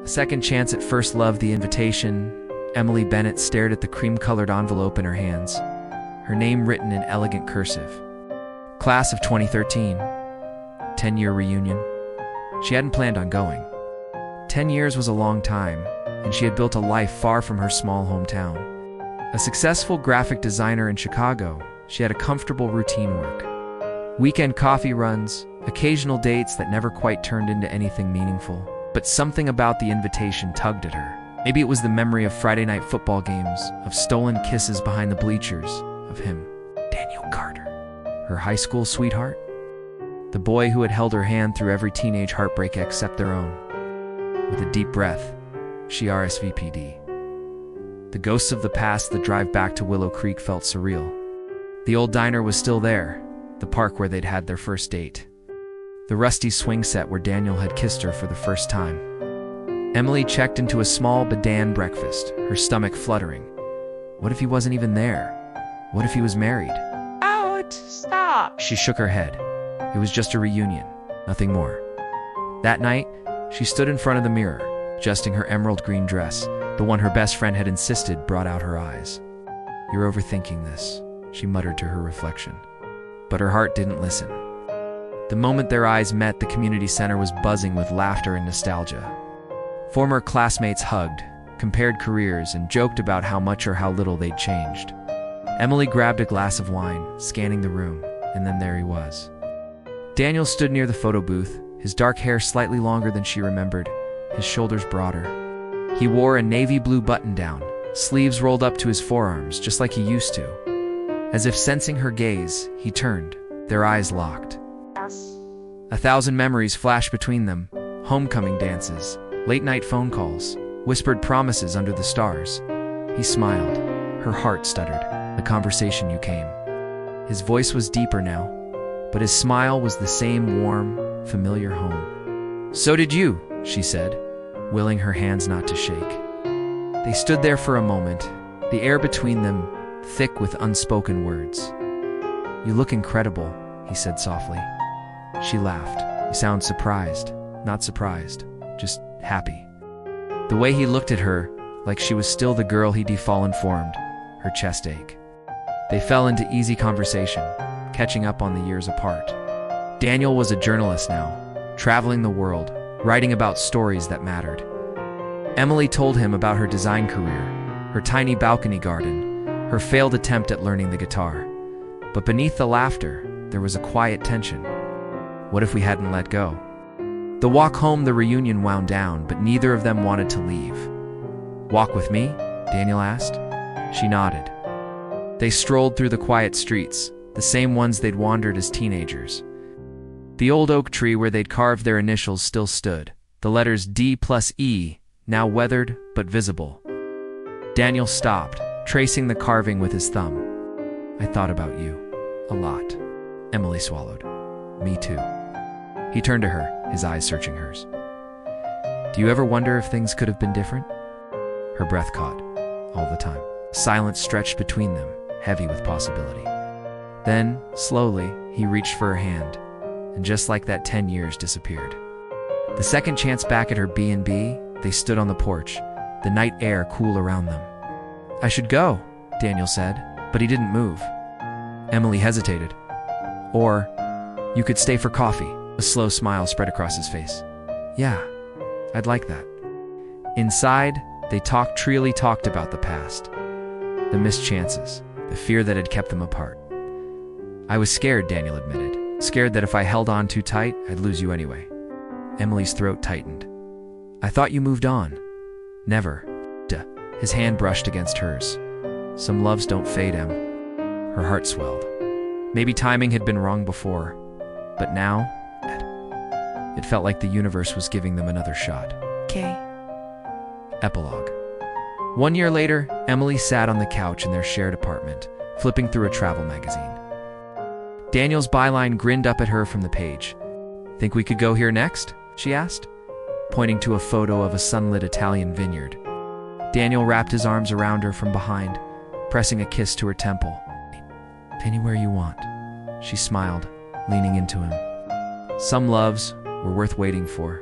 Second chance at first love, the invitation. Emily Bennett stared at the cream-colored envelope in her hands, her name written in elegant cursive. Class of 2013. 10-year reunion. She hadn't planned on going. 10 years was a long time, and she had built a life far from her small hometown. A successful graphic designer in Chicago, she had a comfortable routine work. Weekend coffee runs, occasional dates that never quite turned into anything meaningful. But something about the invitation tugged at her. Maybe it was the memory of Friday night football games, of stolen kisses behind the bleachers, of him, Daniel Carter, her high school sweetheart, the boy who had held her hand through every teenage heartbreak except their own. With a deep breath, she RSVP'd. The ghosts of the past, the drive back to Willow Creek felt surreal. The old diner was still there, the park where they'd had their first date. The rusty swing set where Daniel had kissed her for the first time. Emily checked into a small Badan breakfast, her stomach fluttering. What if he wasn't even there? What if he was married? Out! Stop! She shook her head. It was just a reunion, nothing more. That night, she stood in front of the mirror, adjusting her emerald green dress. The one her best friend had insisted brought out her eyes. "You're overthinking this," she muttered to her reflection. But her heart didn't listen. The moment their eyes met, the community center was buzzing with laughter and nostalgia. Former classmates hugged, compared careers, and joked about how much or how little they'd changed. Emily grabbed a glass of wine, scanning the room, and then there he was. Daniel stood near the photo booth, his dark hair slightly longer than she remembered, his shoulders broader. He wore a navy blue button-down, sleeves rolled up to his forearms, just like he used to. As if sensing her gaze, he turned, their eyes locked. 1,000 memories flashed between them, homecoming dances, late-night phone calls, whispered promises under the stars. He smiled. Her heart stuttered. "The conversation you came." His voice was deeper now, but his smile was the same warm, familiar home. "So did you," she said, willing her hands not to shake. They stood there for a moment, the air between them thick with unspoken words. "You look incredible," he said softly. She laughed. "You sound surprised." "Not surprised, just happy." The way he looked at her, like she was still the girl he'd fallen formed, her chest ached. They fell into easy conversation, catching up on the years apart. Daniel was a journalist now, traveling the world, writing about stories that mattered. Emily told him about her design career, her tiny balcony garden, her failed attempt at learning the guitar. But beneath the laughter, there was a quiet tension. What if we hadn't let go? The walk home, the reunion wound down, but neither of them wanted to leave. "Walk with me?" Daniel asked. She nodded. They strolled through the quiet streets, the same ones they'd wandered as teenagers. The old oak tree where they'd carved their initials still stood, the letters D+E, now weathered but visible. Daniel stopped, tracing the carving with his thumb. "I thought about you. A lot." Emily swallowed. "Me too." He turned to her, his eyes searching hers. "Do you ever wonder if things could have been different?" Her breath caught. All the time. Silence stretched between them, heavy with possibility. Then, slowly, he reached for her hand, and just like that, 10 years disappeared. The second chance back at her B&B, they stood on the porch, the night air cool around them. "I should go," Daniel said, but he didn't move. Emily hesitated. "Or, you could stay for coffee." A slow smile spread across his face. "Yeah, I'd like that." Inside, they truly talked about the past, the missed chances, the fear that had kept them apart. "I was scared," Daniel admitted. "Scared that if I held on too tight, I'd lose you anyway." Emily's throat tightened. "I thought you moved on." "Never." Duh. His hand brushed against hers. "Some loves don't fade, Em." Her heart swelled. Maybe timing had been wrong before, but now, it felt like the universe was giving them another shot. Okay. Epilogue. 1 year later, Emily sat on the couch in their shared apartment, flipping through a travel magazine. Daniel's byline grinned up at her from the page. "Think we could go here next?" she asked, pointing to a photo of a sunlit Italian vineyard. Daniel wrapped his arms around her from behind, pressing a kiss to her temple. "Anywhere you want," she smiled, leaning into him. "Some loves were worth waiting for."